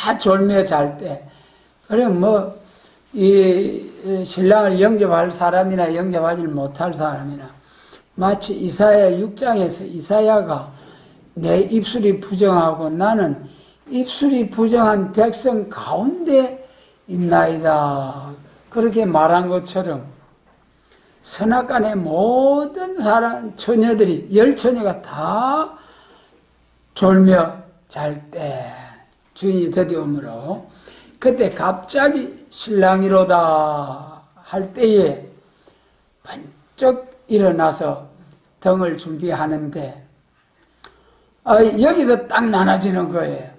다 졸며 잘 때, 그래 이 신랑을 영접할 사람이나 영접하지 못할 사람이나, 마치 이사야 6장에서 이사야가 내 입술이 부정하고 나는 입술이 부정한 백성 가운데 있나이다, 그렇게 말한 것처럼 선악간의 모든 사람 처녀들이, 열처녀가 다 졸며 잘 때 주인이 드디어오므로, 그때 갑자기 신랑이로다 할 때에 번쩍 일어나서 등을 준비하는데, 여기서 딱 나눠지는 거예요.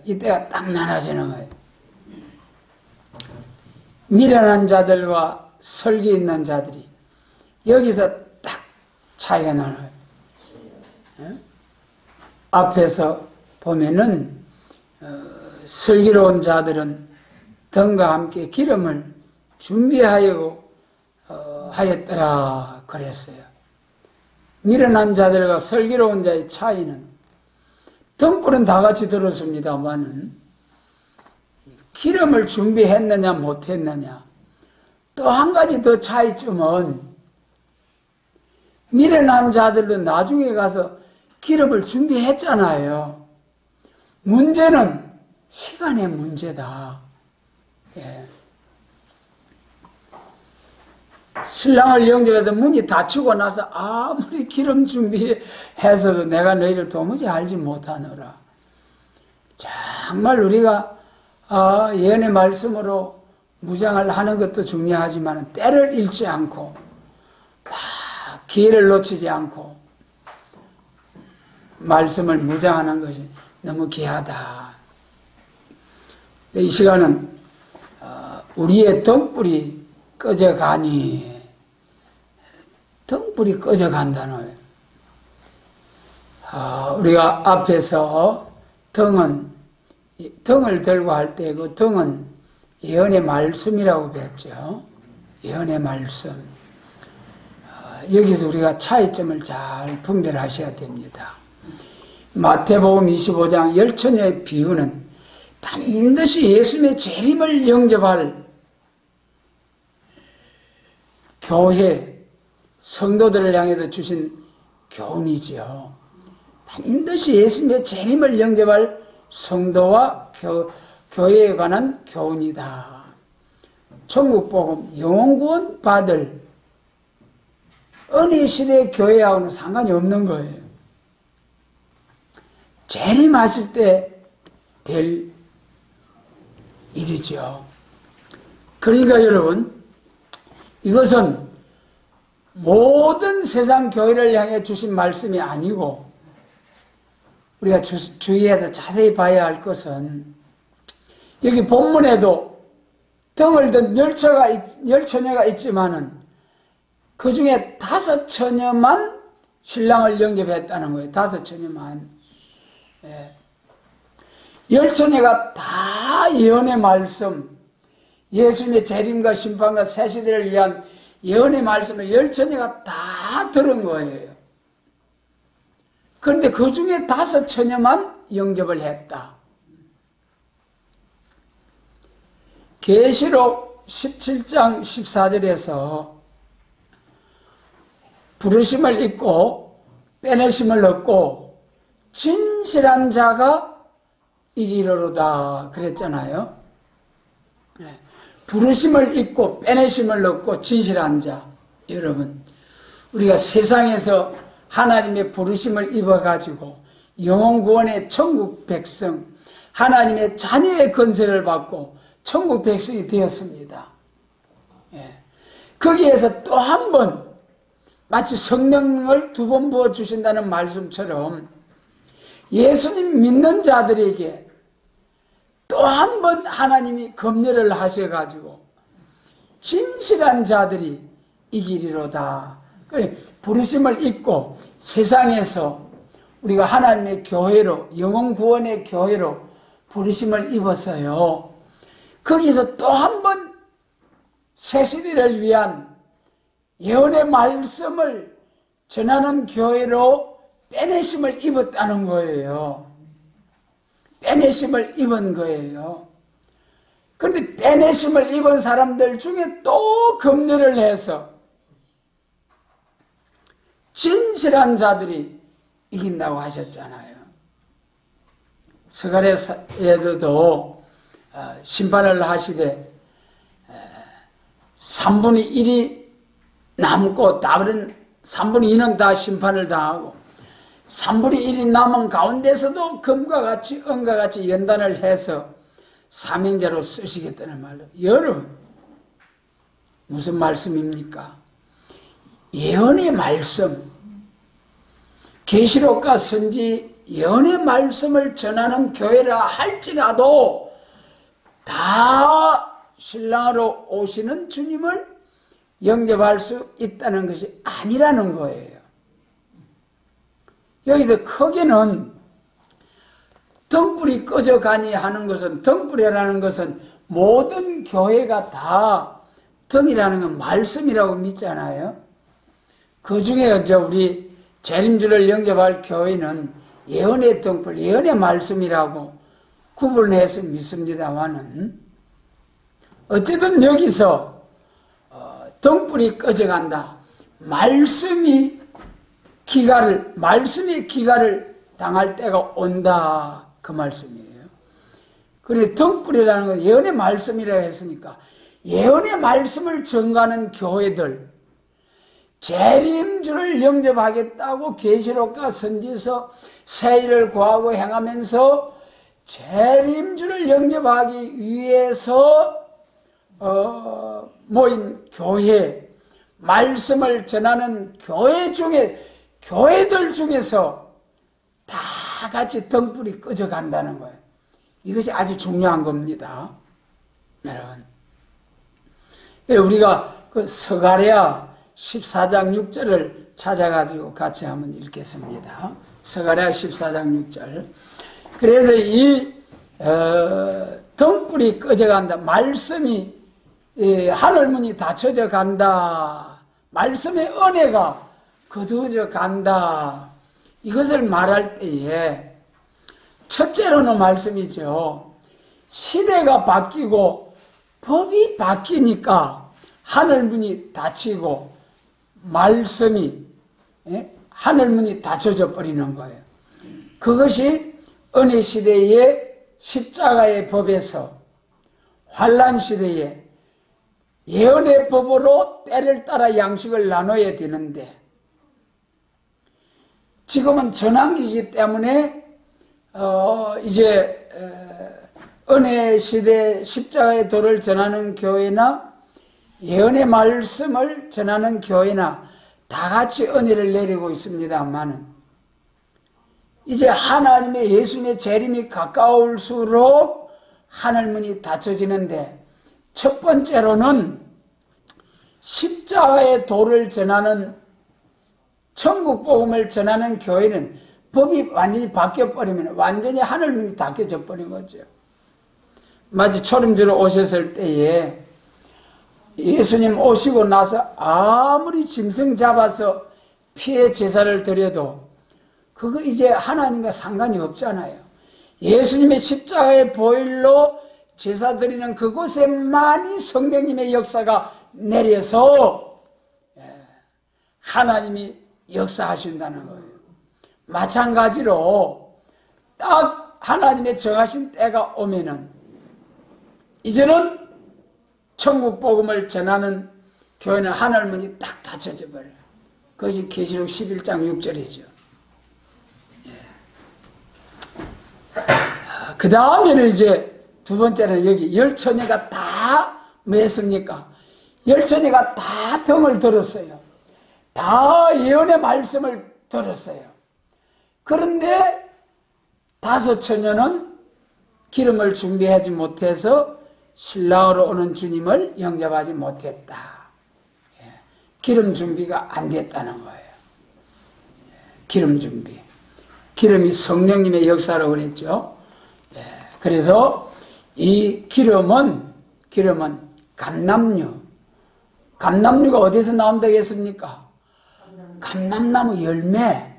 이때가 딱 나눠지는 거예요. 미련한 자들과 설기 있는 자들이 여기서 딱 차이가 나요. 앞에서 보면은 슬기로운 자들은 등과 함께 기름을 준비하였더라 그랬어요. 미련한 자들과 슬기로운 자의 차이는, 등불은 다 같이 들었습니다만은 기름을 준비했느냐 못했느냐. 또 한 가지 더 차이점은, 미련한 자들도 나중에 가서 기름을 준비했잖아요. 문제는 시간의 문제다. 예. 신랑을 영접해도 문이 닫히고 나서 아무리 기름 준비해서도 내가 너희를 도무지 알지 못하노라. 정말 우리가 예언의 말씀으로 무장을 하는 것도 중요하지만 때를 잃지 않고 기회를 놓치지 않고 말씀을 무장하는 것이 너무 귀하다. 이 시간은 우리의 등불이 꺼져가니, 등불이 꺼져간다는, 우리가 앞에서 등을 들고 할 때 그 등은 예언의 말씀이라고 배웠죠. 예언의 말씀. 여기서 우리가 차이점을 잘 분별하셔야 됩니다. 마태복음 25장 열처녀의 비유는 반드시 예수님의 재림을 영접할 교회, 성도들을 향해서 주신 교훈이죠. 반드시 예수님의 재림을 영접할 성도와 교회에 관한 교훈이다. 천국복음, 영혼구원 받을 은혜 시대의 교회하고는 상관이 없는 거예요. 재림하실 때 될 일이죠. 그러니까 여러분, 이것은 모든 세상 교회를 향해 주신 말씀이 아니고, 우리가 주의해서 자세히 봐야 할 것은, 여기 본문에도 등을 든 열처녀가 있지만은 그 중에 5처녀만 신랑을 영접했다는 거예요. 5처녀만. 예. 열처녀가 다 예언의 말씀, 예수님의 재림과 심판과 새시대를 위한 예언의 말씀을 열처녀가 다 들은 거예요. 그런데 그 중에 5처녀만 영접을 했다. 계시록 17장 14절에서 부르심을 입고 빼내심을 얻고 진실한 자가 이기리로다 그랬잖아요. 부르심을 입고 빼내심을 얻고 진실한 자. 여러분, 우리가 세상에서 하나님의 부르심을 입어가지고 영혼구원의 천국 백성, 하나님의 자녀의 건설을 받고 천국 백성이 되었습니다. 거기에서 또 한 번, 마치 성령을 2번 부어주신다는 말씀처럼 예수님 믿는 자들에게 또 한 번 하나님이 검열을 하셔가지고 진실한 자들이 이기리로다. 그래, 부르심을 입고 세상에서 우리가 하나님의 교회로, 영혼 구원의 교회로 부르심을 입어서요, 거기서 또 한 번 새시대를 위한 예언의 말씀을 전하는 교회로 빼내심을 입었다는 거예요. 빼내심을 입은 거예요. 그런데 빼내심을 입은 사람들 중에 또 긍휼을 해서 진실한 자들이 이긴다고 하셨잖아요. 스가랴에도 심판을 하시되 3분의 1이 남고 다른 3분의 2는 다 심판을 당하고 3분의 1이 남은 가운데서도 금과 같이 은과 같이 연단을 해서 사명자로 쓰시겠다는 말로. 여러분, 무슨 말씀입니까? 예언의 말씀, 계시록과 선지 예언의 말씀을 전하는 교회라 할지라도 다 신랑으로 오시는 주님을 영접할 수 있다는 것이 아니라는 거예요. 여기서 크게는 등불이 꺼져가니 하는 것은, 등불이라는 것은 모든 교회가 다 등이라는 건 말씀이라고 믿잖아요. 그 중에 이제 우리 재림주를 영접할 교회는 예언의 등불, 예언의 말씀이라고 구분해서 믿습니다만은, 어쨌든 여기서 등불이 꺼져간다. 말씀의 기가를 당할 때가 온다. 그 말씀이에요. 그래, 등불이라는 건 예언의 말씀이라고 했으니까, 예언의 말씀을 전가하는 교회들, 재림주를 영접하겠다고 계시록과 선지서 세일을 구하고 행하면서 재림주를 영접하기 위해서 모인 교회, 말씀을 전하는 교회들 중에서 다 같이 등불이 꺼져간다는 거예요. 이것이 아주 중요한 겁니다. 여러분, 우리가 그 스가랴 14장 6절을 찾아가지고 같이 한번 읽겠습니다. 스가랴 14장 6절. 그래서 이 등불이 꺼져간다. 말씀이 하늘문이 닫혀져 간다. 말씀의 은혜가 거두어져 간다. 이것을 말할 때에 첫째로는 말씀이죠. 시대가 바뀌고 법이 바뀌니까 하늘문이 닫히고 말씀이 하늘문이 닫혀져 버리는 거예요. 그것이 은혜 시대의 십자가의 법에서 환난 시대에 예언의 법으로 때를 따라 양식을 나눠야 되는데, 지금은 전환기이기 때문에 이제 은혜 시대 십자가의 도를 전하는 교회나 예언의 말씀을 전하는 교회나 다 같이 은혜를 내리고 있습니다만은, 이제 하나님의 예수님의 재림이 가까울수록 하늘문이 닫혀지는데, 첫 번째로는 십자가의 도를 전하는, 천국 복음을 전하는 교회는 법이 완전히 바뀌어버리면 완전히 하늘문이 닫혀져 버린 거죠. 마치 초림주로 오셨을 때에 예수님 오시고 나서 아무리 짐승 잡아서 피해 제사를 드려도 그거 이제 하나님과 상관이 없잖아요. 예수님의 십자가의 보혈로 제사 드리는 그곳에만이 성령님의 역사가 내려서 하나님이 역사하신다는 거예요. 마찬가지로 딱 하나님의 정하신 때가 오면은 이제는 천국 복음을 전하는 교회는 하늘문이 딱 닫혀져 버려요. 그것이 계시록 11장 6절이죠. 그 다음에는 이제 두 번째는 여기 열처녀가 다 뭐 했습니까? 열처녀가 다 등을 들었어요. 다 예언의 말씀을 들었어요. 그런데 다섯 처녀는 기름을 준비하지 못해서 신랑으로 오는 주님을 영접하지 못했다. 기름 준비가 안 됐다는 거예요. 기름 준비. 기름이 성령님의 역사라고 그랬죠. 그래서 이 기름은 감람류. 감람류가 어디서 나온다고 했습니까? 감람나무 열매.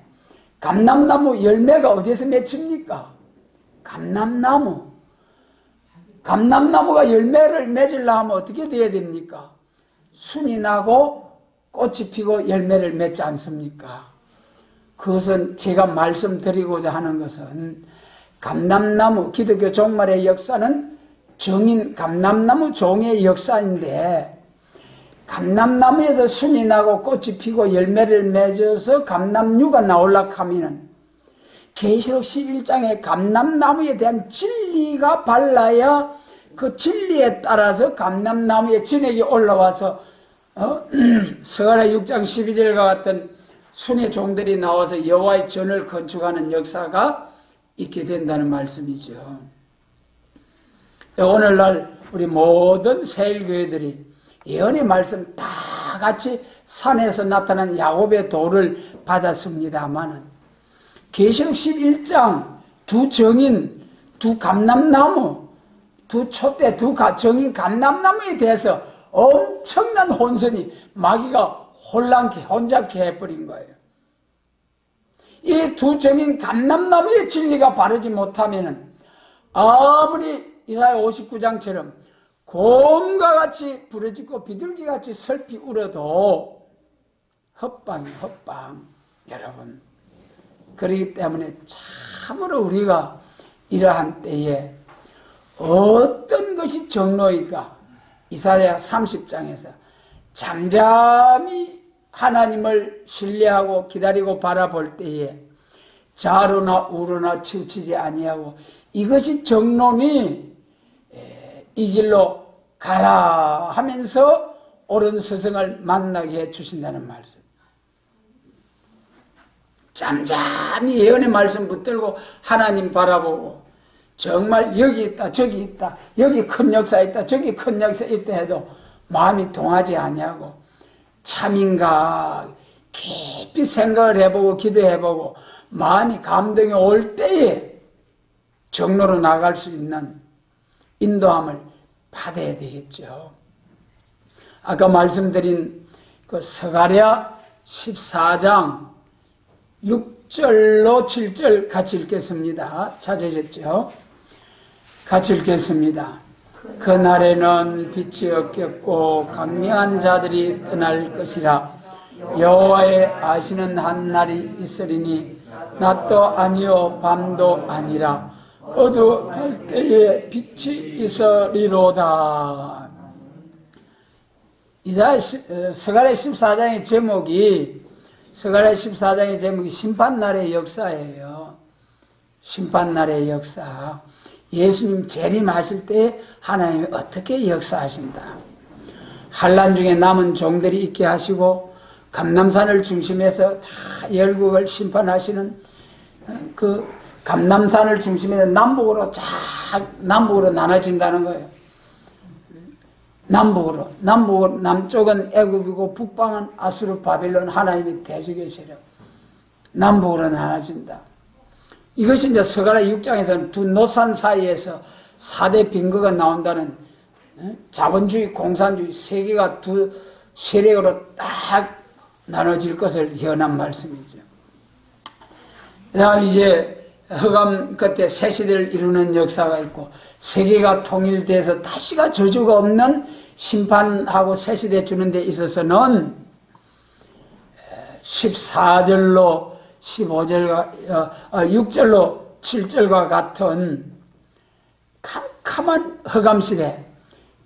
감람나무 열매가 어디서 맺힙니까? 감람나무. 감람나무가 열매를 맺으려 하면 어떻게 돼야 됩니까? 순이 나고 꽃이 피고 열매를 맺지 않습니까? 그것은 제가 말씀드리고자 하는 것은 감람나무, 기독교 종말의 역사는 정인 감람나무 종의 역사인데, 감람나무에서 순이 나고 꽃이 피고 열매를 맺어서 감람류가 나오려고 하면은 계시록 11장에 감람나무에 대한 진리가 발라야 그 진리에 따라서 감람나무의 진액이 올라와서 스가랴 6장 12절과 같은 순의 종들이 나와서 여호와의 전을 건축하는 역사가 있게 된다는 말씀이죠. 오늘날 우리 모든 새일교회들이 예언의 말씀 다 같이 산에서 나타난 야곱의 돌을 받았습니다마는 계시록 11장 두 정인, 두 감람나무, 두 촛대, 두 정인 감람나무에 대해서 엄청난 혼선이 마귀가 혼잡케 해버린 거예요. 이 두 정인 감람나무의 진리가 바르지 못하면은 아무리 이사야 59장처럼 곰과 같이 부러지고 비둘기같이 설피 울어도 헛방이 헛방. 여러분, 그렇기 때문에 참으로 우리가 이러한 때에 어떤 것이 정로일까? 이사야 30장에서 잠잠히 하나님을 신뢰하고 기다리고 바라볼 때에 좌로나 우로나 치우치지 아니하고 이것이 정론이 이 길로 가라 하면서 옳은 스승을 만나게 해주신다는 말씀. 잠잠히 예언의 말씀 붙들고 하나님 바라보고 정말 여기 있다 저기 있다 여기 큰 역사 있다 저기 큰 역사 있다 해도 마음이 동하지 아니하고 참인가 깊이 생각을 해보고 기도해보고 마음이 감동이 올 때에 정로로 나갈 수 있는 인도함을 받아야 되겠죠. 아까 말씀드린 그 스가랴 14장 6절로 7절 같이 읽겠습니다. 찾으셨죠? 같이 읽겠습니다. 그날에는 빛이 없겠고 강명한 자들이 떠날 것이라. 여호와의 아시는 한 날이 있으리니 낮도 아니요 밤도 아니라 어두워갈 때에 빛이 있으리로다. 스가랴 14장의 제목이 심판날의 역사예요. 심판날의 역사. 예수님 재림하실 때 하나님이 어떻게 역사하신다. 환난 중에 남은 종들이 있게 하시고 감람산을 중심해서 열국을 심판하시는 그 감람산을 중심해서 남북으로 나눠진다는 거예요. 남북으로 남쪽은 애굽이고 북방은 아수르 바빌론 하나님의 대적의 세력. 남북으로 나눠진다. 이것이 이제 스가랴 6장에서는 두 노산 사이에서 4대 빙거가 나온다는 자본주의, 공산주의 세계가 두 세력으로 딱 나눠질 것을 예언한 말씀이죠. 그 다음 이제 흑암 끝에 새 시대를 이루는 역사가 있고 세계가 통일돼서 다시가 저주가 없는 심판하고 새 시대 주는 데 있어서는 14절로 15절과 6절로 7절과 같은 캄캄한 흑암시대,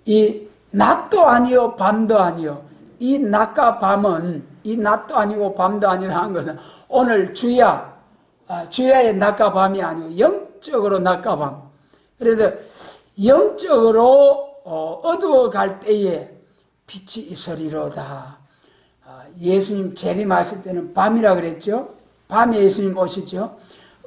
이 낮도 아니요 밤도 아니요, 이 낮과 밤은 이 낮도 아니고 밤도 아니라는 것은 오늘 주야의 낮과 밤이 아니고 영적으로 낮과 밤. 그래서 영적으로 어두워갈 때에 빛이 있으리로다. 예수님 재림하실 때는 밤이라 그랬죠. 밤에 예수님 오시죠.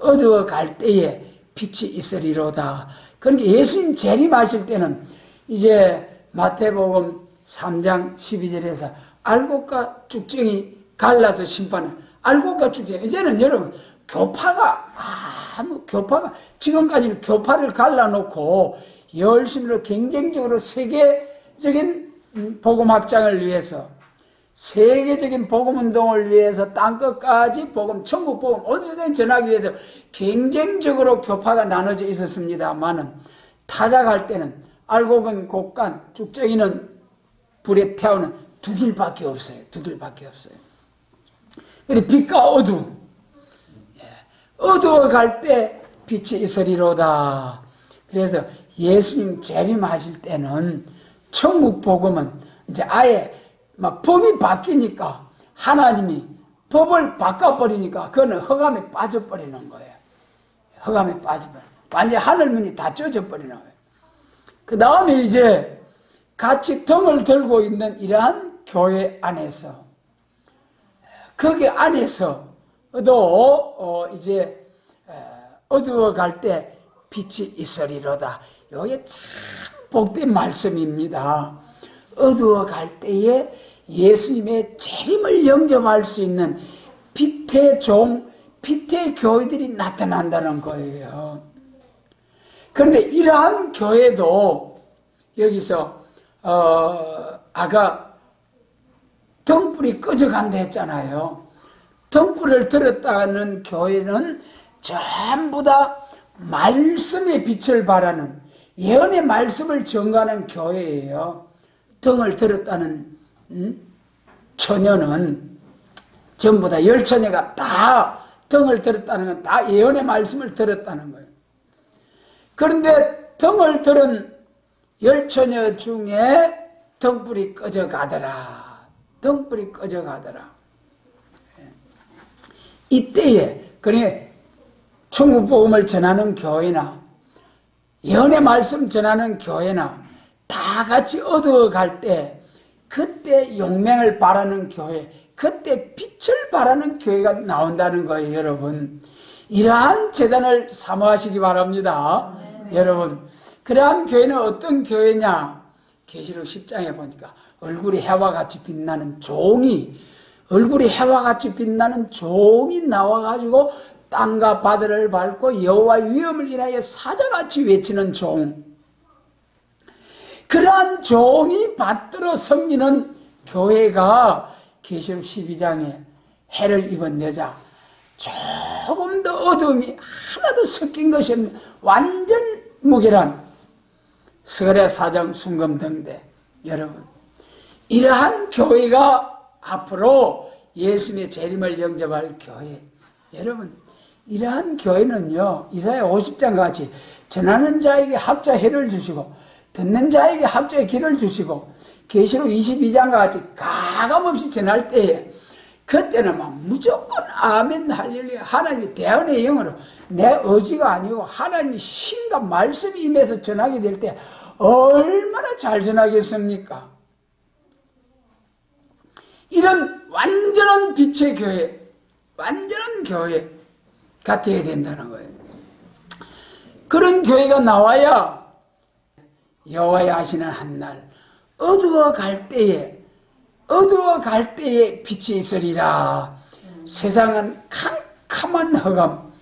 어두워갈 때에 빛이 있으리로다. 그러니까 예수님 재림하실 때는 이제 마태복음 3장 12절에서 알곡과 쭉정이 갈라서 심판을, 알곡과 쭉정, 이제는 여러분 교파가 지금까지는 교파를 갈라놓고 열심으로 경쟁적으로 세계적인 복음 확장을 위해서 세계적인 복음운동을 위해서 땅끝까지 복음, 천국 복음 어디서든 전하기 위해서 경쟁적으로 교파가 나눠져 있었습니다만은 타작할 때는 알곡은 곡간, 쭉정이는 불에 태우는 두 길밖에 없어요. 두 길밖에 없어요. 그리고 빛과 어두움. 어두워갈 때 빛이 있으리로다. 그래서 예수님 재림하실 때는 천국 복음은 이제 아예 막 법이 바뀌니까 하나님이 법을 바꿔버리니까 그거는 흑암에 빠져버리는 거예요. 흑암에 빠져버려. 완전 하늘문이 다 쪄져버리는 거예요. 그 다음에 이제 같이 등을 들고 있는 이러한 교회 안에서 거기 안에서도 이제 어두워갈 때 빛이 있으리로다. 이게 참 복된 말씀입니다. 어두워갈 때에 예수님의 재림을 영접할 수 있는 빛의 종, 빛의 교회들이 나타난다는 거예요. 그런데 이러한 교회도 여기서 아까 등불이 꺼져간다 했잖아요. 등불을 들었다는 교회는 전부 다 말씀의 빛을 바라는 예언의 말씀을 전가하는 교회예요. 등을 들었다는 처녀는 전부 다 열처녀가 다 등을 들었다는 건 다 예언의 말씀을 들었다는 거예요. 그런데 등을 들은 열처녀 중에 등불이 꺼져가더라. 등불이 꺼져가더라. 이때에 그러니 천국 복음을 전하는 교회나 예언의 말씀 전하는 교회나 다 같이 어두워갈 때 그때 용맹을 바라는 교회, 그때 빛을 바라는 교회가 나온다는 거예요. 여러분 이러한 재단을 사모하시기 바랍니다. 여러분 그러한 교회는 어떤 교회냐? 계시록 10장에 보니까 얼굴이 해와 같이 빛나는 종이, 얼굴이 해와 같이 빛나는 종이 나와가지고 땅과 바다를 밟고 여호와의 위엄을 인하여 사자같이 외치는 종, 그러한 종이 받들어 섬기는 교회가 계시록 12장에 해를 입은 여자, 조금도 어둠이 하나도 섞인 것이 없는 완전 무결한 스가랴 4장 순금등대. 여러분 이러한 교회가 앞으로 예수님의 재림을 영접할 교회. 여러분 이러한 교회는요 이사야 50장 같이 전하는 자에게 학자 해를 주시고 듣는 자에게 학자의 길을 주시고 계시록 22장 같이 가감없이 전할 때에 그때는 막 무조건 아멘 할렐루야 하나님의 대언의 영으로 내 의지가 아니고 하나님의 신과 말씀이 임해서 전하게 될 때 얼마나 잘 전하겠습니까? 이런 완전한 빛의 교회, 완전한 교회가 되어야 된다는 거예요. 그런 교회가 나와야 여호와의 하시는 한날 어두워갈 때에 빛이 있으리라. 세상은 캄캄한 흑암,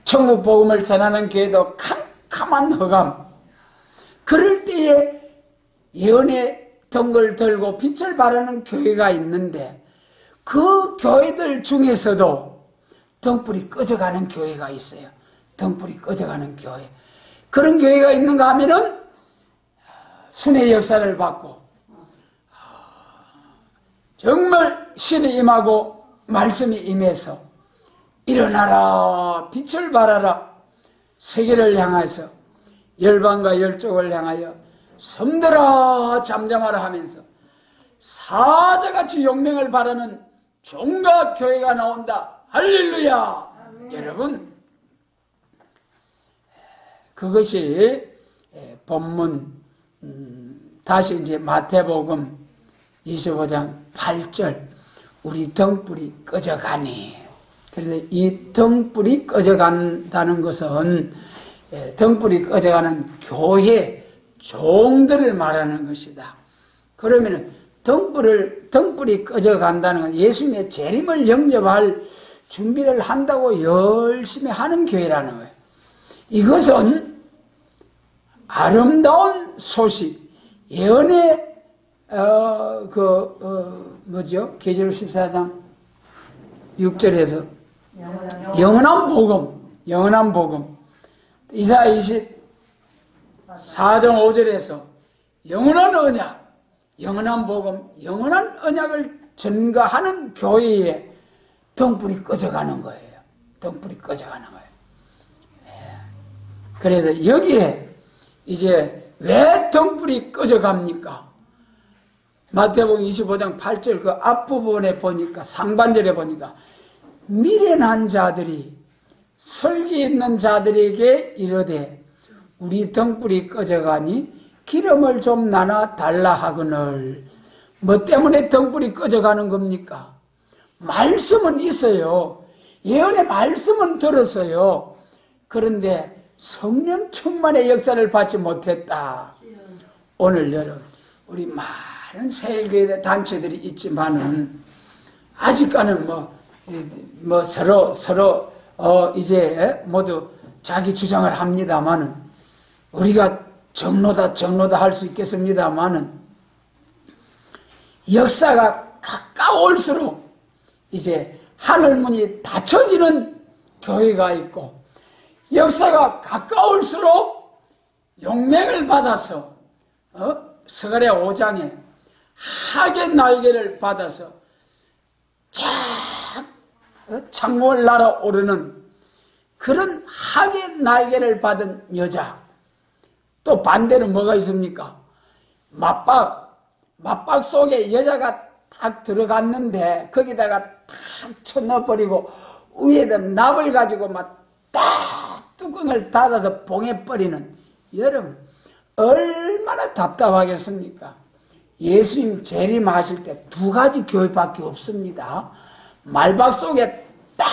천국 복음을 전하는 교회도 캄캄한 흑암. 그럴 때에 예언의 등을 들고 빛을 바라는 교회가 있는데 그 교회들 중에서도 등불이 꺼져가는 교회가 있어요. 등불이 꺼져가는 교회. 그런 교회가 있는가 하면은 순회 역사를 받고 정말 신이 임하고 말씀이 임해서 일어나라 빛을 발하라 세계를 향해서 열방과 열족을 향하여 섬들아 잠잠하라 하면서 사자같이 용맹을 바라는 종과 교회가 나온다. 할렐루야. 여러분 그것이 본문 다시 이제 마태복음 25장 8절 우리 등불이 꺼져가니. 그래서 이 등불이 꺼져간다는 것은 등불이 꺼져가는 교회 종들을 말하는 것이다. 그러면은 등불이 꺼져간다는 건 예수님의 재림을 영접할 준비를 한다고 열심히 하는 교회라는 거예요. 이것은 아름다운 소식, 예언의 뭐죠? 계시록 14장 6절에서 영원한 복음. 이사야 24장 5절에서 영원한 언약, 영원한 복음, 영원한 언약을 전가하는 교회에 등불이 꺼져가는 거예요. 등불이 꺼져가는 거예요. 그래서 여기에 이제 왜 등불이 꺼져갑니까? 마태복음 25장 8절 그 앞부분에 보니까, 상반절에 보니까 미련한 자들이 설기 있는 자들에게 이르되 우리 등불이 꺼져가니 기름을 좀 나눠 달라 하거늘. 뭐 때문에 등불이 꺼져가는 겁니까? 말씀은 있어요. 예언의 말씀은 들었어요. 그런데 성령 충만의 역사를 받지 못했다. 오늘 여러분, 우리 많은 새일교회 단체들이 있지만은 아직까지는 서로 이제 모두 자기 주장을 합니다만은, 우리가 정로다 할 수 있겠습니다만은, 역사가 가까울수록 이제 하늘문이 닫혀지는 교회가 있고, 역사가 가까울수록 용맹을 받아서 스가랴 5장에 학의 날개를 받아서 창공을 날아오르는 그런 학의 날개를 받은 여자. 또 반대로 뭐가 있습니까? 맞박 속에 여자가 딱 들어갔는데 거기다가 탁 쳐넣어버리고 위에다 납을 가지고 막 딱 뚜껑을 닫아서 봉해버리는, 여러분 얼마나 답답하겠습니까? 예수님 재림하실 때 두 가지 교회밖에 없습니다. 말박 속에 딱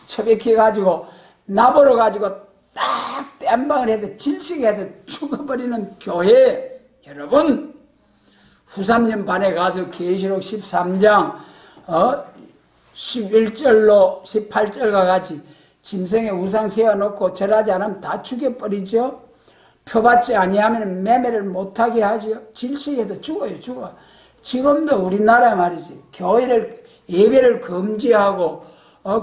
처박혀가지고 납으로 가지고 딱 땜방을 해서 질식해서 죽어버리는 교회. 여러분, 후3년 반에 가서 계시록 13장 11절로 18절과 같이 짐승에 우상 세워놓고 절하지 않으면 다 죽여버리죠. 표받지 아니하면 매매를 못하게 하죠. 질식해서 죽어. 지금도 우리나라 말이지, 예배를 금지하고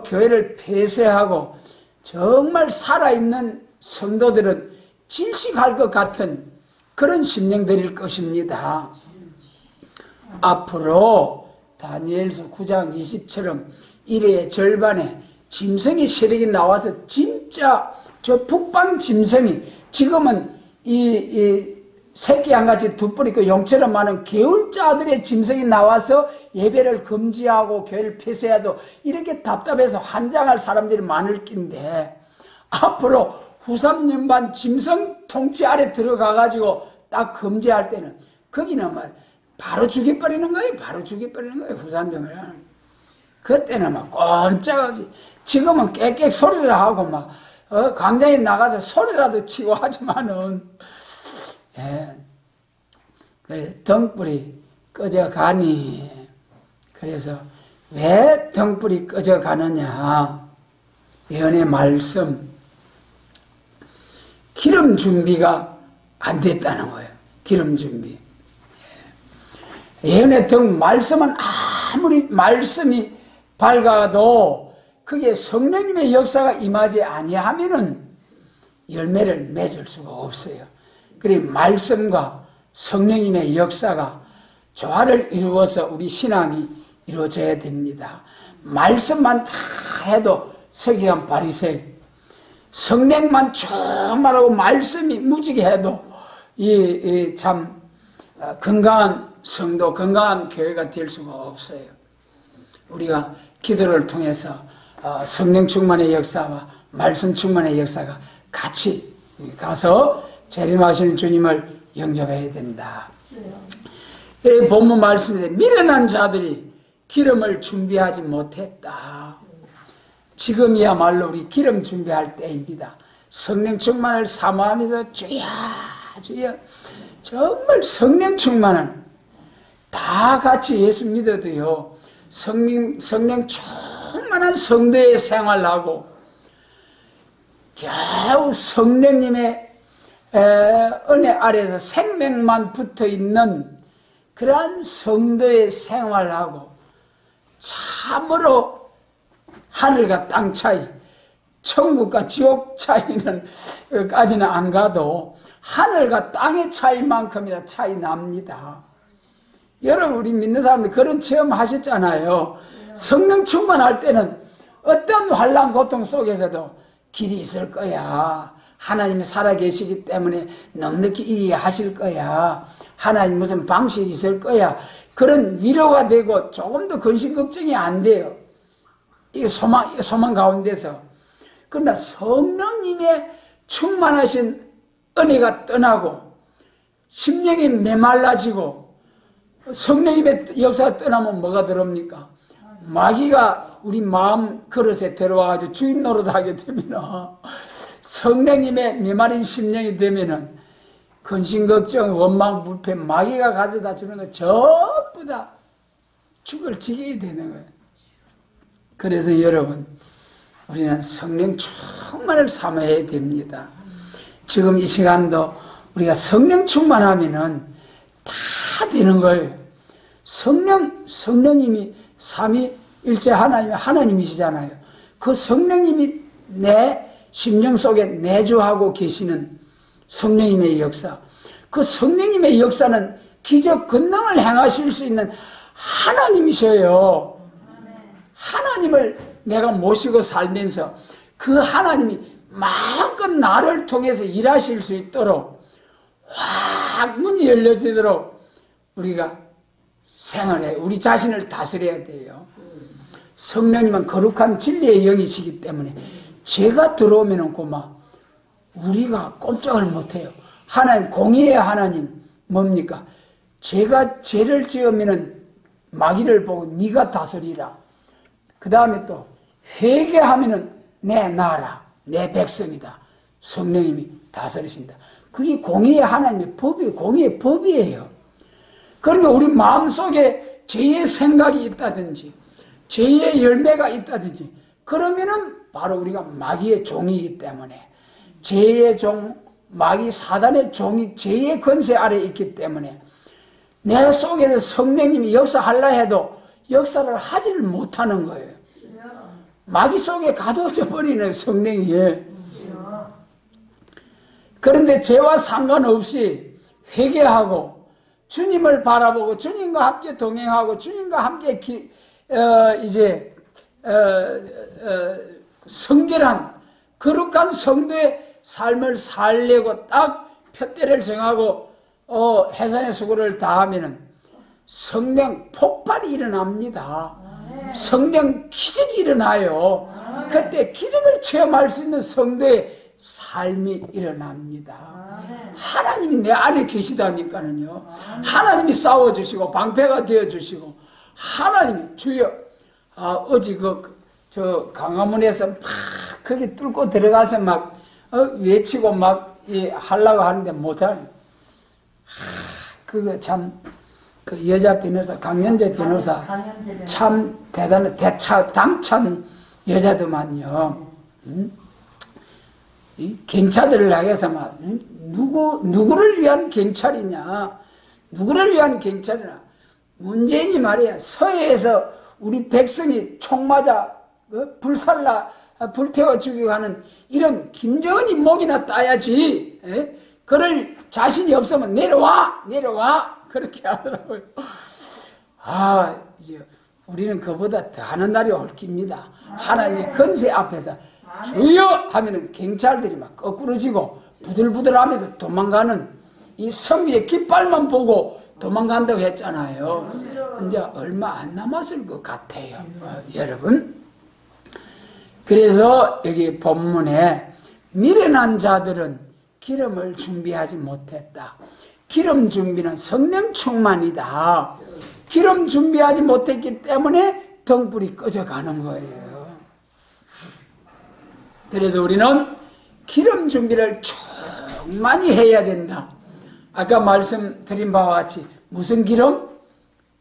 교회를 폐쇄하고 정말 살아있는 성도들은 질식할 것 같은 그런 심령들일 것입니다. 앞으로 다니엘서 9장 20처럼 일의 절반에 짐승의 세력이 나와서 진짜 저 북방 짐승이, 지금은 이 새끼 양같이 두 뿔 있고 용처럼 많은 개울자들의 짐승이 나와서 예배를 금지하고 교회를 폐쇄해도 이렇게 답답해서 환장할 사람들이 많을 낀데, 앞으로 후3년 반 짐승 통치 아래 들어가가지고 딱 금지할 때는 거기는 바로 죽여버리는 거예요. 후3년을. 그때는 꼼짝없이, 지금은 깨깨 소리를 하고 광장에 나가서 소리라도 치고 하지만은, 그래 등불이 꺼져가니. 그래서 왜 등불이 꺼져가느냐? 예언의 말씀, 기름 준비가 안 됐다는 거예요. 기름 준비. 예언의 말씀은 아무리 말씀이 밝아도 그게 성령님의 역사가 임하지 아니하면은 열매를 맺을 수가 없어요. 그리고 말씀과 성령님의 역사가 조화를 이루어서 우리 신앙이 이루어져야 됩니다. 말씀만 다 해도 서기관 바리새인, 성령만 충만하고 말씀이 무지개해도 참 건강한 성도, 건강한 교회가 될 수가 없어요. 우리가 기도를 통해서 성령 충만의 역사와 말씀 충만의 역사가 같이 가서 재림하시는 주님을 영접해야 된다. 본문 말씀인데 미련한 자들이 기름을 준비하지 못했다. 지금이야말로 우리 기름 준비할 때입니다. 성령 충만을 사모하면서 주여 정말 성령 충만은 다 같이 예수 믿어도요, 성령 충만한 성도의 생활하고 겨우 성령님의 은혜 아래에서 생명만 붙어있는 그러한 성도의 생활하고 참으로 하늘과 땅 차이, 천국과 지옥 차이는 까지는 안 가도 하늘과 땅의 차이만큼이나 차이 납니다. 여러분, 우리 믿는 사람들 그런 체험 하셨잖아요. 성령 충만할 때는 어떤 환난 고통 속에서도 길이 있을 거야. 하나님이 살아계시기 때문에 넉넉히 이해하실 거야. 하나님 무슨 방식이 있을 거야. 그런 위로가 되고 조금 더 근심 걱정이 안 돼요. 이게 소망 가운데서. 그러나 성령님의 충만하신 은혜가 떠나고 심령이 메말라지고 성령님의 역사가 떠나면 뭐가 들어옵니까? 마귀가 우리 마음 그릇에 들어와가지고 주인 노릇하게 되면 성령님의 메마른 심령이 되면은 근심 걱정 원망 불패 마귀가 가져다 주는 거 전부 다 죽을 지게 되는 거예요. 그래서 여러분, 우리는 성령 충만을 삼아야 됩니다. 지금 이 시간도 우리가 성령 충만하면은 다 되는 거예요. 성령님이 삼위일체 하나님이시잖아요. 그 성령님이 내 심령 속에 내주하고 계시는 성령님의 역사, 그 성령님의 역사는 기적 권능을 행하실 수 있는 하나님이셔요. 하나님을 내가 모시고 살면서 그 하나님이 마음껏 나를 통해서 일하실 수 있도록 확 문이 열려지도록 우리가 생활해, 우리 자신을 다스려야 돼요. 성령님은 거룩한 진리의 영이시기 때문에 죄가 들어오면 고마 우리가 꼼짝을 못해요. 하나님, 공의의 하나님 뭡니까? 죄를 지으면 마귀를 보고 네가 다스리라. 그 다음에 또 회개하면 내 나라, 내 백성이다. 성령님이 다스리신다. 그게 공의의 하나님의 법이에요. 공의의 법이에요. 그러니까 우리 마음속에 죄의 생각이 있다든지 죄의 열매가 있다든지 그러면은 바로 우리가 마귀의 종이기 때문에 죄의 종, 마귀 사단의 종이 죄의 권세 아래에 있기 때문에 내 속에서 성령님이 역사하려 해도 역사를 하지를 못하는 거예요. 마귀 속에 가둬져 버리는 성령이. 그런데 죄와 상관없이 회개하고 주님을 바라보고 주님과 함께 동행하고 주님과 함께 성결한 거룩한 성도의 삶을 살려고 딱 표대를 정하고 해산의 수고를 다하면은 성령 폭발이 일어납니다. 성령 기적이 일어나요. 그때 기적을 체험할 수 있는 성도의 삶이 일어납니다. 하나님이 내 안에 계시다니까는요. 하나님이 싸워주시고 방패가 되어주시고 하나님이 주여 어제 저 강화문에서 막 거기 뚫고 들어가서 막 외치고 막 하려고 하는데 못하네. 그거 참 그 여자 변호사 강연재 변호사 참 대단한 당찬 여자더만요. 이 경찰들을 향해서 막 누구를 위한 경찰이냐, 누구를 위한 경찰이냐. 문재인이 말이야 서해에서 우리 백성이 총 맞아 불태워 죽이고 하는 이런 김정은이 목이나 따야지. 그럴 자신이 없으면 내려와 그렇게 하더라고요. 이제 우리는 그보다 더하는 날이 올 깁니다. 하나님의 권세 앞에서 주여 하면은 경찰들이 막 거꾸로지고 부들부들하면서 도망가는 이 성리의 깃발만 보고 도망간다고 했잖아요. 이제 얼마 안 남았을 것 같아요. 여러분. 그래서 여기 본문에 미련한 자들은 기름을 준비하지 못했다. 기름 준비는 성령 충만이다. 기름 준비하지 못했기 때문에 등불이 꺼져가는 거예요. 그래서 우리는 기름 준비를 충만히 해야 된다. 아까 말씀드린 바와 같이 무슨 기름?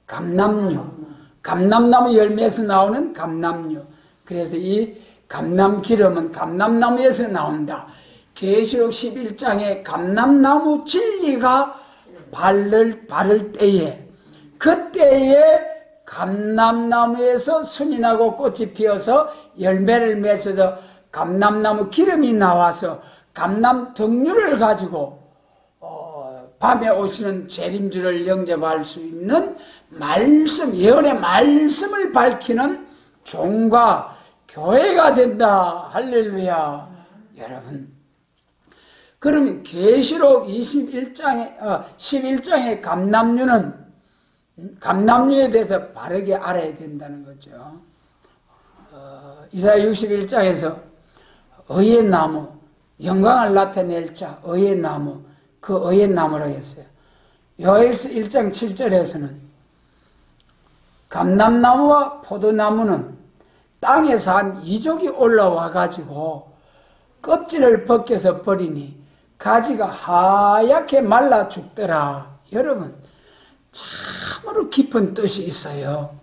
감람류. 감람나무 열매에서 나오는 감람류. 그래서 이 감람기름은 감람나무에서 나온다. 계시록 11장에 감람나무 진리가 바를 때에 그때에 감람나무에서 순이 나고 꽃이 피어서 열매를 맺어서 감람나무 기름이 나와서 감람 등류를 가지고 밤에 오시는 재림주를 영접할 수 있는 말씀, 예언의 말씀을 밝히는 종과 교회가 된다. 할렐루야. 여러분, 그러면 계시록 11장의 감람류에 대해서 바르게 알아야 된다는 거죠. 이사야 61장에서 의의 나무, 영광을 나타낼 자, 의의 나무, 그 의의 나무라고 했어요. 요엘서 1장 7절에서는 감람나무와 포도나무는 땅에서 한 이족이 올라와 가지고 껍질을 벗겨서 버리니 가지가 하얗게 말라 죽더라. 여러분, 참으로 깊은 뜻이 있어요.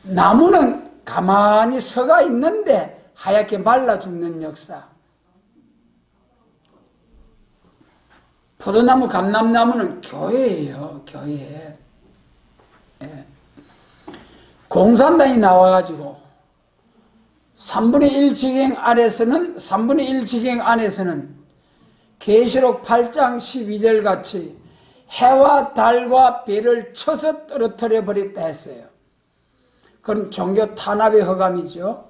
나무는 가만히 서가 있는데 하얗게 말라 죽는 역사. 포도나무, 감람나무는 교회예요. 교회. 예. 공산당이 나와가지고 3분의 1 지경 안에서는 계시록 8장 12절 같이 해와 달과 별을 쳐서 떨어뜨려 버렸다 했어요. 그건 종교 탄압의 허감이죠.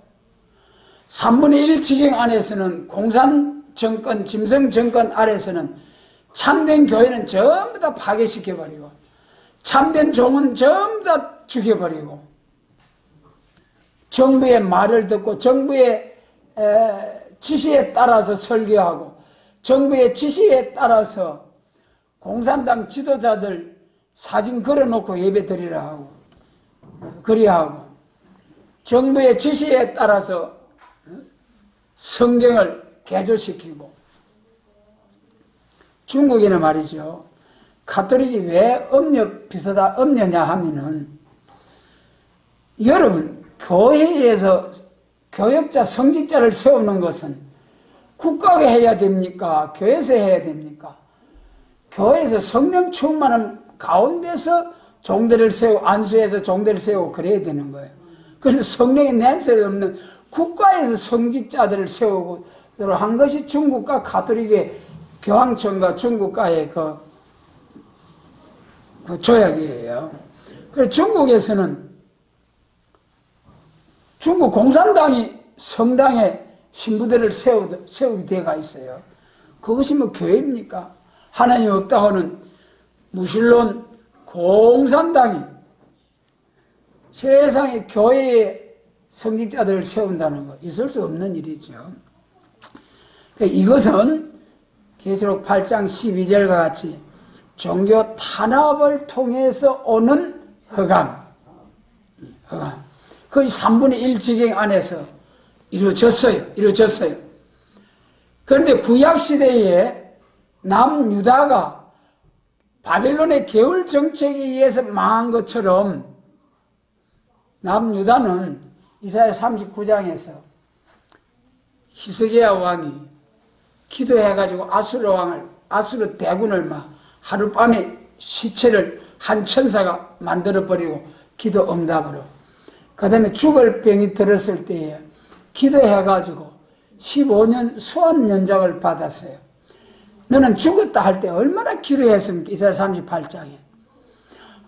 3분의 1 지경 안에서는 공산정권, 짐승정권 아래서는 참된 교회는 전부 다 파괴시켜버리고 참된 종은 전부 다 죽여버리고 정부의 말을 듣고 정부의 지시에 따라서 설교하고 정부의 지시에 따라서 공산당 지도자들 사진 걸어놓고 예배 드리라 하고 그리하고 정부의 지시에 따라서 성경을 개조시키고 중국에는 말이죠. 가톨릭이 왜 음녀냐 하면은 여러분 교회에서 교역자, 성직자를 세우는 것은 국가가 해야 됩니까? 교회에서 해야 됩니까? 교회에서 성령 충만한 가운데서 종들을 세우고 안수해서 종들을 세우고 그래야 되는 거예요. 그래서 성령의 냄새가 없는 국가에서 성직자들을 세우고 한 것이 중국과 가톨릭의 교황청과 중국과의 그 조약이에요. 그래서 중국에서는 중국 공산당이 성당에 신부들을 세우게 되어가 있어요. 그것이 뭐 교회입니까? 하나님 없다고 하는 무신론 공산당이 세상의 교회에 성직자들을 세운다는 것, 있을 수 없는 일이죠. 이것은 계시록 8장 12절과 같이 종교 탄압을 통해서 오는 허감. 그것이 3분의 1 지경 안에서 이루어졌어요. 그런데 구약시대에 남유다가 바벨론의 계율 정책에 의해서 망한 것처럼 남유다는 이사야 39장에서 히스기야 왕이 기도해가지고 아수르 대군을 막 하룻밤에 시체를 한 천사가 만들어버리고 기도 응답으로. 그 다음에 죽을 병이 들었을 때에 기도해가지고 15년 수환 연장을 받았어요. 너는 죽었다 할 때 얼마나 기도했습니까? 이사야 38장에.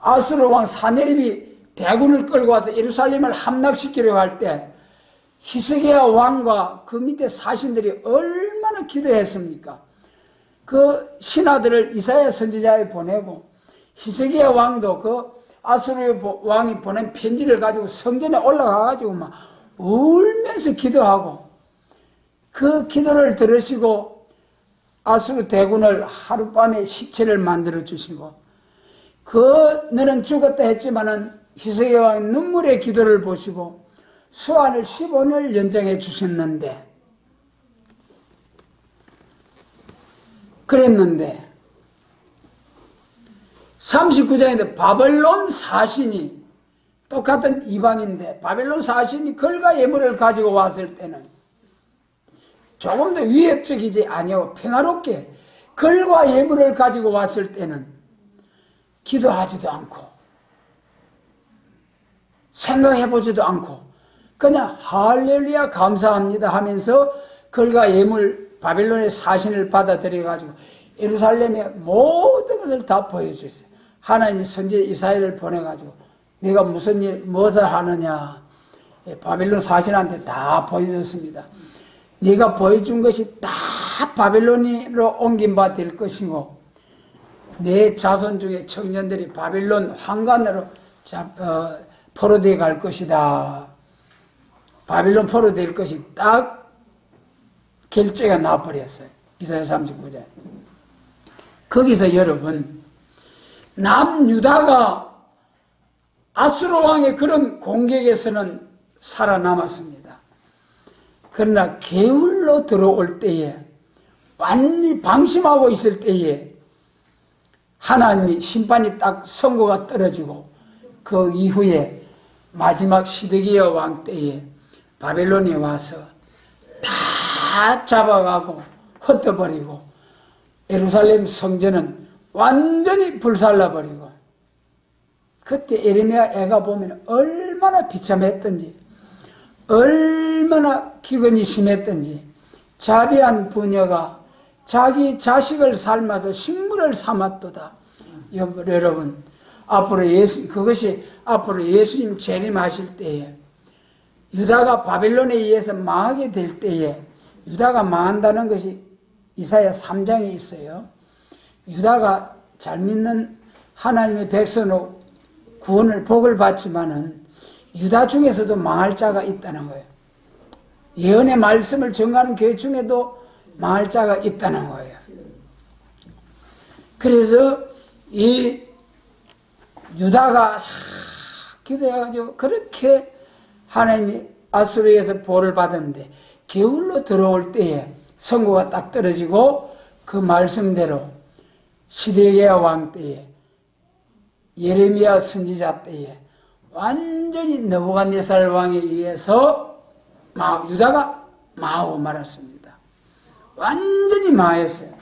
아수르 왕 사네립이 대군을 끌고 와서 예루살렘을 함락시키려고 할 때 히스기야 왕과 그 밑에 사신들이 얼마나 기도했습니까? 그 신하들을 이사야 선지자에 보내고 히스기야 왕도 그 아수르 왕이 보낸 편지를 가지고 성전에 올라가가지고 막 울면서 기도하고 그 기도를 들으시고 아수르 대군을 하룻밤에 시체를 만들어 주시고 너는 죽었다 했지만은 히스기야 왕의 눈물의 기도를 보시고 수환을 15년을 연장해 주셨는데 그랬는데 39장인데 바벨론 사신이 똑같은 이방인데 바벨론 사신이 걸과 예물을 가지고 왔을 때는 조금 더 위협적이지 아니고 평화롭게 걸과 예물을 가지고 왔을 때는 기도하지도 않고 생각해보지도 않고 그냥 할렐루야 감사합니다 하면서 글과 예물 바빌론의 사신을 받아들여가지고 예루살렘에 모든 것을 다 보여주셨어요. 하나님이 선지자 이사야를 보내가지고 네가 무엇을 하느냐, 바빌론 사신한테 다 보여줬습니다. 네가 보여준 것이 다 바빌론으로 옮긴 바 될 것이고 내 자손 중에 청년들이 바빌론 황관으로 포로되어 갈 것이다. 바빌론 포로될 것이 딱 결제가 나버렸어요. 이사야 39장. 거기서 여러분, 남유다가 아수르 왕의 그런 공격에서는 살아남았습니다. 그러나 게을로 들어올 때에, 완전히 방심하고 있을 때에 하나님이 심판이 딱 선고가 떨어지고 그 이후에 마지막 시드기야 왕 때에 바벨론에 와서 다 잡아가고 흩어버리고 예루살렘 성전은 완전히 불살라버리고 그때 예레미야 애가 보면 얼마나 비참했던지 얼마나 기근이 심했던지 자비한 부녀가 자기 자식을 삶아서 식물을 삼았도다. 여러분 앞으로 그것이 앞으로 예수님 재림하실 때에 유다가 바벨론에 의해서 망하게 될 때에 유다가 망한다는 것이 이사야 3장에 있어요. 유다가 잘 믿는 하나님의 백성으로 구원을 복을 받지만은 유다 중에서도 망할 자가 있다는 거예요. 예언의 말씀을 전가하는 교회 중에도 망할 자가 있다는 거예요. 그래서 이 유다가 기도해가지고 그렇게 하나님이 아수르에서 보를 받았는데 게을로 들어올 때에 선고가 딱 떨어지고 그 말씀대로 시드기야 왕 때에 예레미야 선지자 때에 완전히 느부갓네살 왕에 의해서 유다가 망하고 말았습니다. 완전히 망했어요.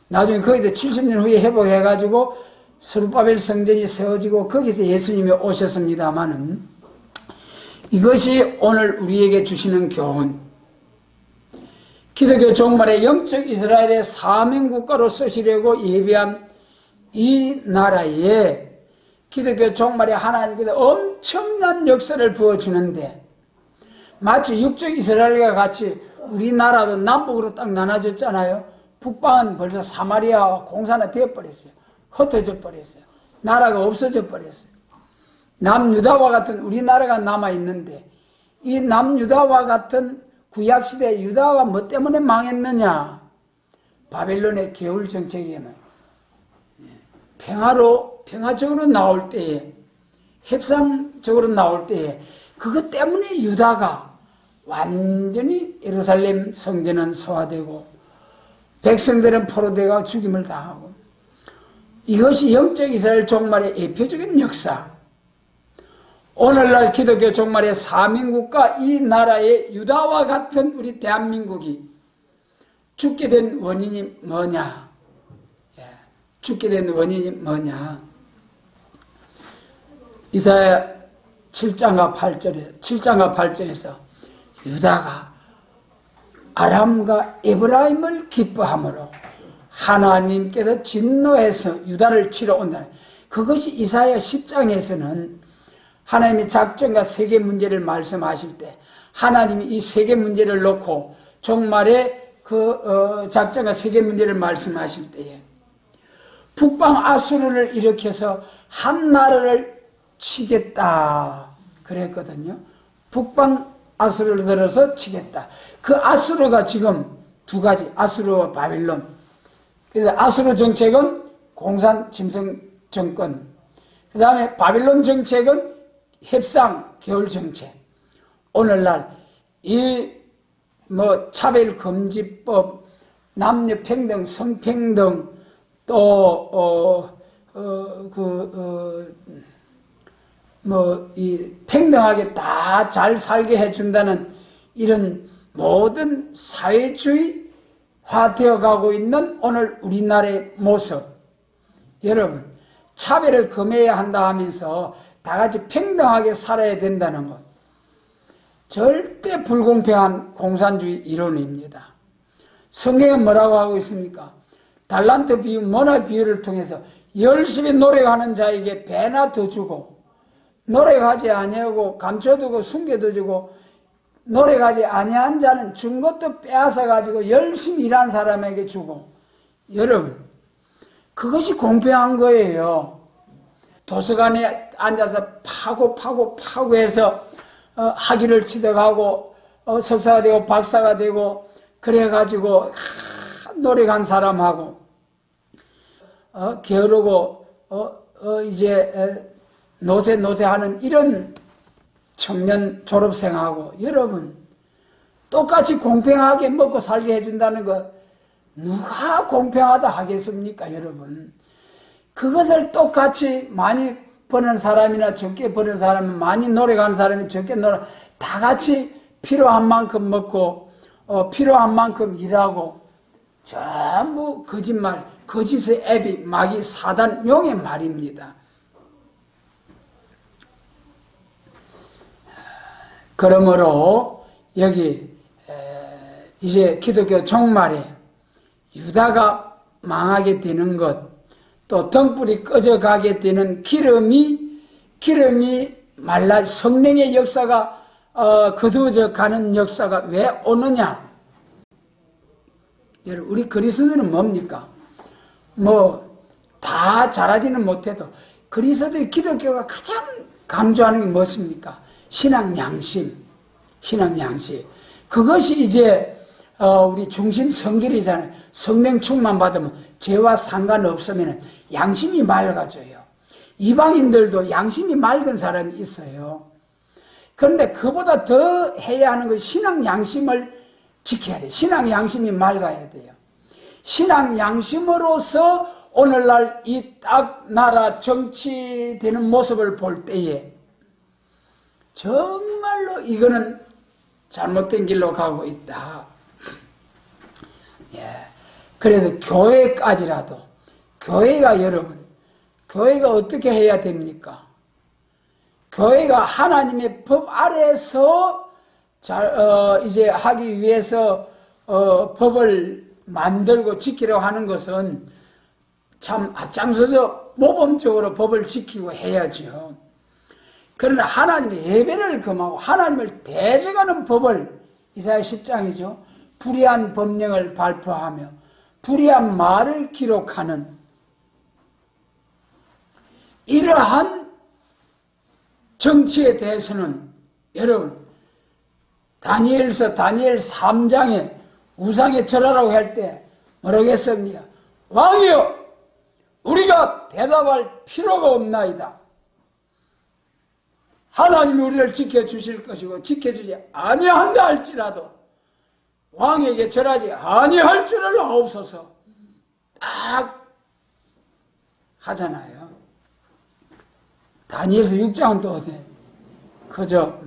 나중에 거기도 70년 후에 회복해가지고 스룹바벨 성전이 세워지고 거기서 예수님이 오셨습니다마는 이것이 오늘 우리에게 주시는 교훈. 기독교 종말에 영적 이스라엘의 사명국가로 쓰시려고 예비한 이 나라에 기독교 종말에 하나님께서 엄청난 역사를 부어주는데 마치 육적 이스라엘과 같이 우리나라도 남북으로 딱 나눠졌잖아요. 북방은 벌써 사마리아와 공산화 되어버렸어요. 흩어져 버렸어요. 나라가 없어져 버렸어요. 남유다와 같은 우리나라가 남아있는데 이 남유다와 같은 구약시대 유다가 뭐 때문에 망했느냐? 바벨론의 계율 정책에는 평화적으로 나올 때에 협상적으로 나올 때에 그것 때문에 유다가 완전히 예루살렘 성전은 소화되고 백성들은 포로되어 죽임을 당하고 이것이 영적 이스라엘 종말의 대표적인 역사. 오늘날 기독교 종말의 사민국가 이 나라의 유다와 같은 우리 대한민국이 죽게 된 원인이 뭐냐? 죽게 된 원인이 뭐냐? 이사야 7장과 8절에서 유다가 아람과 에브라임을 기뻐함으로 하나님께서 진노해서 유다를 치러 온다는 그것이 이사야 10장에서는 하나님의 작전과 세계 문제를 말씀하실 때 하나님이 이 세계 문제를 놓고 종말에 그 작전과 세계 문제를 말씀하실 때에 북방 아수르를 일으켜서 한 나라를 치겠다 그랬거든요. 북방 아수르를 들어서 치겠다. 그 아수르가 지금 두 가지, 아수르와 바빌론. 그래서 아수르 정책은 공산 짐승 정권, 그 다음에 바빌론 정책은 협상 계율 정책. 오늘날 이 차별금지법, 남녀평등, 성평등, 또 이 평등하게 다 잘 살게 해준다는 이런 모든 사회주의화 되어가고 있는 오늘 우리나라의 모습. 여러분, 차별을 금해야 한다 하면서 다 같이 평등하게 살아야 된다는 것. 절대 불공평한 공산주의 이론입니다. 성경은 뭐라고 하고 있습니까? 달란트 비유, 모나 비유를 통해서 열심히 노력하는 자에게 배나 더 주고, 노력하지 아니하고 감춰두고 숨겨도 주고, 노력하지 아니한 자는 준 것도 빼앗아 가지고 열심히 일한 사람에게 주고. 여러분, 그것이 공평한 거예요. 도서관에 앉아서 파고 해서 학위를 취득하고 석사가 되고 박사가 되고 그래가지고 노력한 사람하고 게으르고 이제 노세하는 이런 청년 졸업생하고, 여러분 똑같이 공평하게 먹고 살게 해준다는 거 누가 공평하다 하겠습니까? 여러분, 그것을 똑같이 많이 버는 사람이나 적게 버는 사람은, 많이 노력한 사람이 적게 다 같이 필요한 만큼 먹고 필요한 만큼 일하고, 전부 거짓말, 거짓의 애비, 마귀, 사단, 용의 말입니다. 그러므로 여기 이제 기독교 종말에 유다가 망하게 되는 것, 또 등불이 꺼져가게 되는 기름이 말라 성령의 역사가 거두어져 가는 역사가 왜 오느냐? 여러분, 우리 그리스도는 뭡니까? 다 잘하지는 못해도 그리스도의 기독교가 가장 강조하는 게 무엇입니까? 신앙 양심. 그것이 이제 우리 중심 성결이잖아요. 성령 충만 받으면 죄와 상관없으면 양심이 맑아져요. 이방인들도 양심이 맑은 사람이 있어요. 그런데 그보다 더 해야 하는 것이 신앙 양심을 지켜야 돼요. 신앙 양심이 맑아야 돼요. 신앙 양심으로서 오늘날 이 딱 나라 정치되는 모습을 볼 때에 정말로 이거는 잘못된 길로 가고 있다. 예. 그래도 교회까지라도, 교회가 어떻게 해야 됩니까? 교회가 하나님의 법 아래에서 이제 하기 위해서 법을 만들고 지키려고 하는 것은 참 앞장서서 모범적으로 법을 지키고 해야죠. 그러나 하나님의 예배를 금하고 하나님을 대적하는 법을, 이사야 10장이죠. 불의한 법령을 발표하며 불의한 말을 기록하는 이러한 정치에 대해서는 여러분, 다니엘서 다니엘 3장에 우상에 절하라고 할 때 뭐라고 했습니까? 왕이여, 우리가 대답할 필요가 없나이다. 하나님이 우리를 지켜주실 것이고 지켜주지 아니한다 할지라도 왕에게 절하지 아니할 줄을 아옵소서. 딱 하잖아요. 다니엘서 6장은 또 어때? 그저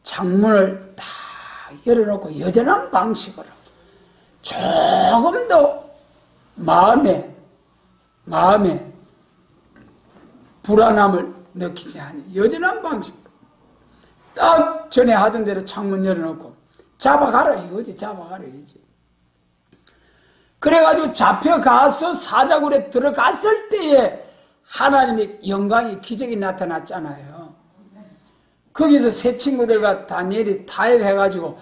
창문을 딱 열어놓고 여전한 방식으로 조금 더 마음에 불안함을 느끼지 않니 여전한 방식으로 딱 전에 하던 대로 창문 열어놓고 잡아가라 이거지. 잡아가라 이거지. 그래가지고 잡혀가서 사자굴에 들어갔을 때에 하나님의 영광이 기적이 나타났잖아요. 거기서 새 친구들과 다니엘이 타협해가지고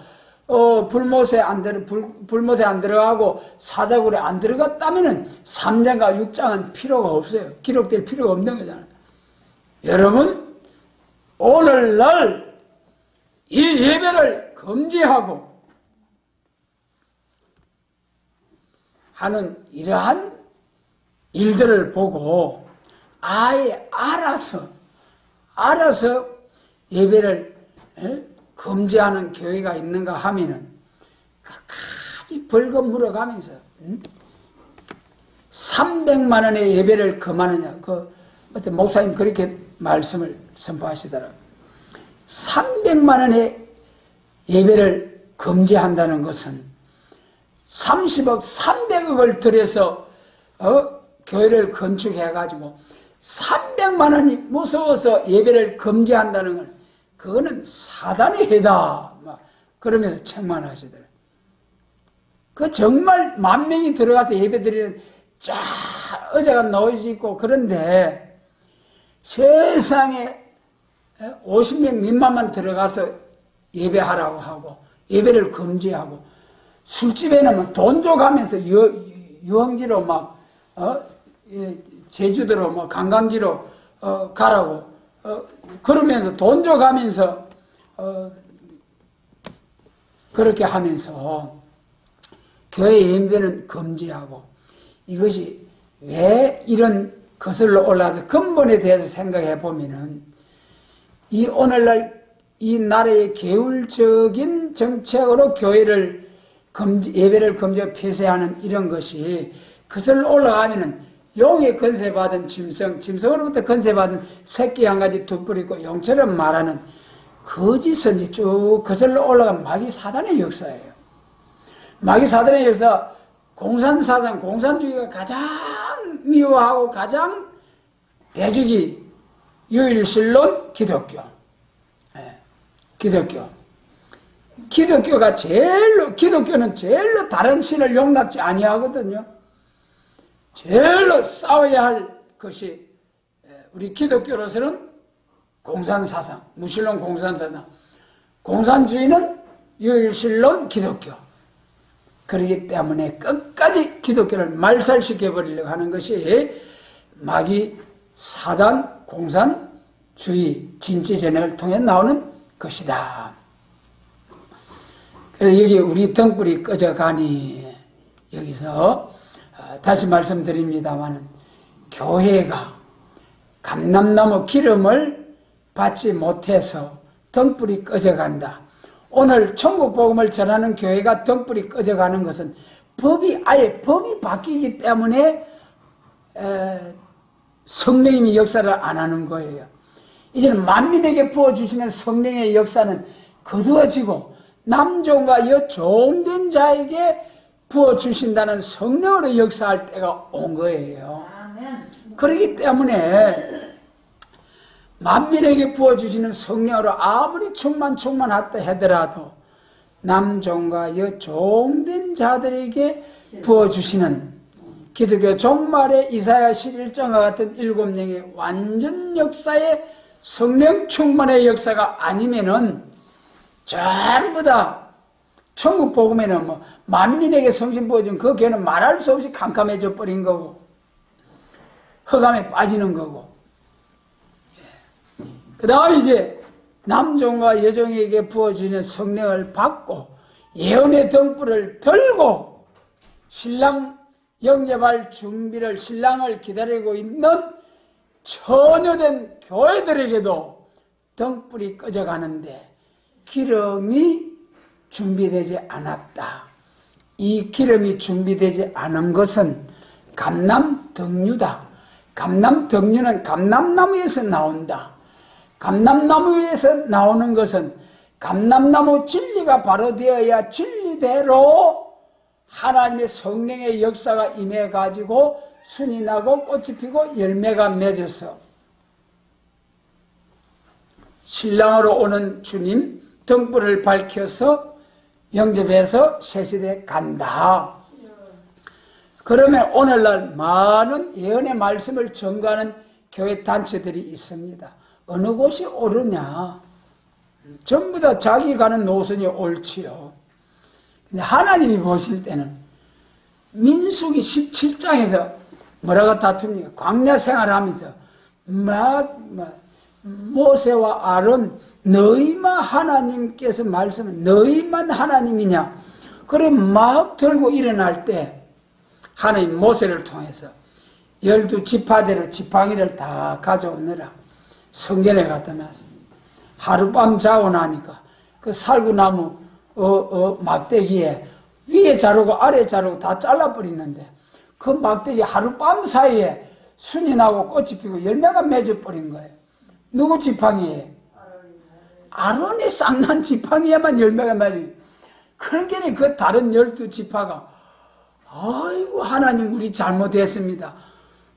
불못에 안 들어가고 사자굴에 안 들어갔다면은 3장과 6장은 필요가 없어요. 기록될 필요가 없는 거잖아요. 여러분, 오늘날 이 예배를 금지하고 하는 이러한 일들을 보고 아예 알아서 예배를 금지하는 교회가 있는가 하면은 끝까지 벌금 물어가면서 300만 원의 예배를 금하느냐. 어떤 목사님 그렇게 말씀을 선포하시더라고요. 300만 원의 예배를 금지한다는 것은 30억, 300억을 들여서 교회를 건축해가지고 300만 원이 무서워서 예배를 금지한다는 건 그거는 사단의 해다. 막 그러면서 책망하시더라고요. 그 정말 10,000명이 들어가서 예배 드리는 쫙 의자가 놓여져 있고 그런데 세상에 50명 미만만 들어가서 예배하라고 하고 예배를 금지하고 술집에는 돈 줘가면서 유흥지로 막 제주도로 뭐 관광지로 가라고 그러면서 돈 줘가면서 그렇게 하면서 교회 예배는 금지하고 이것이 왜 이런 거슬러 올라서 근본에 대해서 생각해 보면은 이 오늘날 이 나라의 계율적인 정책으로 교회를 예배를 금지하고 폐쇄하는 이런 것이 거슬러 올라가면은 용의 건세받은 짐승으로부터 건세받은 새끼 한 가지 두 뿔 있고 용처럼 말하는 거짓선지 쭉 거슬러 올라간 마귀 사단의 역사예요. 마귀 사단의 역사, 공산사상, 공산주의가 가장 미워하고 가장 대적이 유일신론 기독교. 기독교는 제일로 다른 신을 용납지 아니하거든요. 제일로 싸워야 할 것이 우리 기독교로서는 공산사상, 무신론 공산사상, 공산주의는 유일신론 기독교. 그렇기 때문에 끝까지 기독교를 말살시켜버리려고 하는 것이 마귀 사단 공산주의 진취전쟁을 통해 나오는 것이다. 그래서 여기 우리 등불이 꺼져가니 여기서 다시 말씀드립니다마는 교회가 감람나무 기름을 받지 못해서 등불이 꺼져간다. 오늘 천국 복음을 전하는 교회가 등불이 꺼져가는 것은 법이 바뀌기 때문에 성령님이 역사를 안 하는 거예요. 이제는 만민에게 부어주시는 성령의 역사는 거두어지고 남종과 여종된 자에게 부어주신다는 성령으로 역사할 때가 온 거예요. 그렇기 때문에 만민에게 부어주시는 성령으로 아무리 충만하다 하더라도 남종과 여종된 자들에게 부어주시는 기독교 종말의 이사야 11장과 같은 7명의 완전 역사의 성령 충만의 역사가 아니면은 전부 다 천국 복음에는 뭐 만민에게 성신 부어준 그 교회는 말할 수 없이 캄캄해져 버린 거고 흑암에 빠지는 거고 그 다음에 이제 남종과 여종에게 부어주는 성령을 받고 예언의 등불을 들고 신랑 영접할 준비를 신랑을 기다리고 있는 처녀된 교회들에게도 등불이 꺼져가는데 기름이 준비되지 않았다. 이 기름이 준비되지 않은 것은 감람등류다. 감람등류는 감람나무에서 나온다. 감람나무에서 나오는 것은 감람나무 진리가 바로 되어야 진리대로 하나님의 성령의 역사가 임해가지고 순이 나고 꽃이 피고 열매가 맺어서 신랑으로 오는 주님 등불을 밝혀서 영접해서 새시대에 간다. 그러면 오늘날 많은 예언의 말씀을 전가하는 교회 단체들이 있습니다. 어느 곳이 옳으냐? 전부 다 자기 가는 노선이 옳지요. 근데 하나님이 보실 때는 민수기 17장에서 뭐라고 다툽니까? 광야 생활하면서 모세와 아론 너희만 하나님께서 말씀을 너희만 하나님이냐? 그래 막 들고 일어날 때 하나님 모세를 통해서 12지파대로 지팡이를 다 가져오느라 성전에 갖다 놨습니다. 하룻밤 자고 나니까 그 살구나무 막대기에 위에 자르고 아래 자르고 다 잘라버리는데 그 막대기 하룻밤 사이에 순이 나고 꽃이 피고 열매가 맺어버린 거예요. 누구 지팡이에? 아론의 쌍난 지팡이에만 열매가 맺어요. 그러니까 그 다른 12지파가 아이고 하나님 우리 잘못했습니다.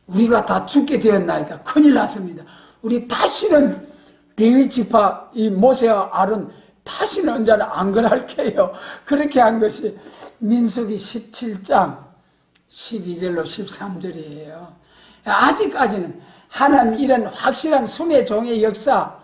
우리가 다 죽게 되었나이다. 큰일 났습니다. 우리 다시는 레위 지파 이 모세와 아론 다시는 언제나 안 그럴게요. 그렇게 한 것이 민수기 17장 12절로 13절이에요. 아직까지는 하나님 이런 확실한 순회 종의 역사,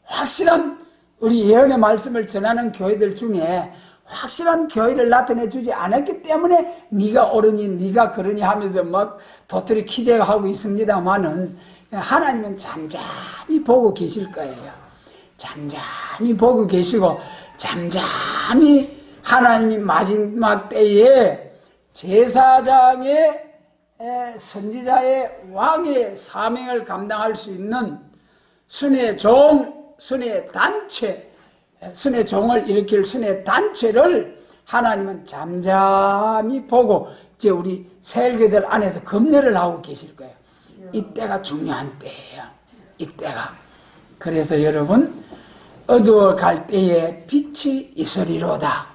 확실한 우리 예언의 말씀을 전하는 교회들 중에 확실한 교회를 나타내 주지 않았기 때문에 네가 옳으니 네가 그러니 하면서 막 도토리 키재하고 있습니다만은 하나님은 잠잠히 보고 계실 거예요. 잠잠히 보고 계시고 잠잠히 하나님이 마지막 때에 제사장의 선지자의 왕의 사명을 감당할 수 있는 순회 종, 순회 단체, 순회 종을 일으킬 순회 단체를 하나님은 잠잠히 보고 이제 우리 세일교들 안에서 검열을 하고 계실 거예요. 이때가 중요한 때예요. 이때가. 그래서 여러분 어두워 갈 때에 빛이 있으리로다.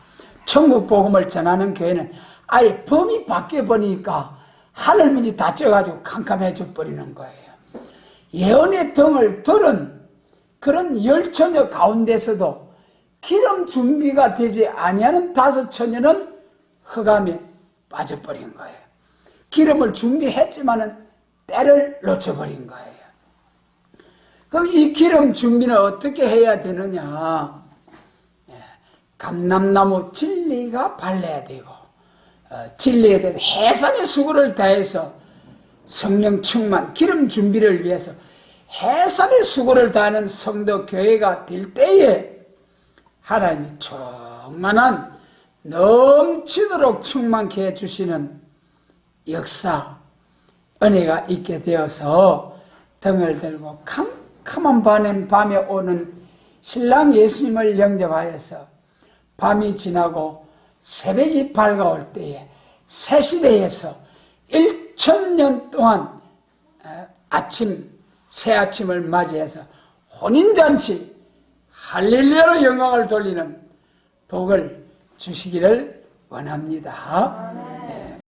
천국 복음을 전하는 교회는 아예 범위 바뀌어버리니까 하늘문이 닫혀가지고 캄캄해져 버리는 거예요. 예언의 등을 들은 그런 열처녀 가운데서도 기름 준비가 되지 아니하는 5처녀는 흑암에 빠져버린 거예요. 기름을 준비했지만은 때를 놓쳐버린 거예요. 그럼 이 기름 준비는 어떻게 해야 되느냐? 감람나무 진리가 발라야 되고 진리에 대한 해산의 수고를 다해서 성령 충만, 기름 준비를 위해서 해산의 수고를 다하는 성도 교회가 될 때에 하나님이 충만한 넘치도록 충만케 해주시는 역사, 은혜가 있게 되어서 등을 들고 캄캄한 밤에 오는 신랑 예수님을 영접하여서 밤이 지나고 새벽이 밝아올 때에 새 시대에서 1000년 동안 새 아침을 맞이해서 혼인잔치 할렐루야로 영광을 돌리는 복을 주시기를 원합니다.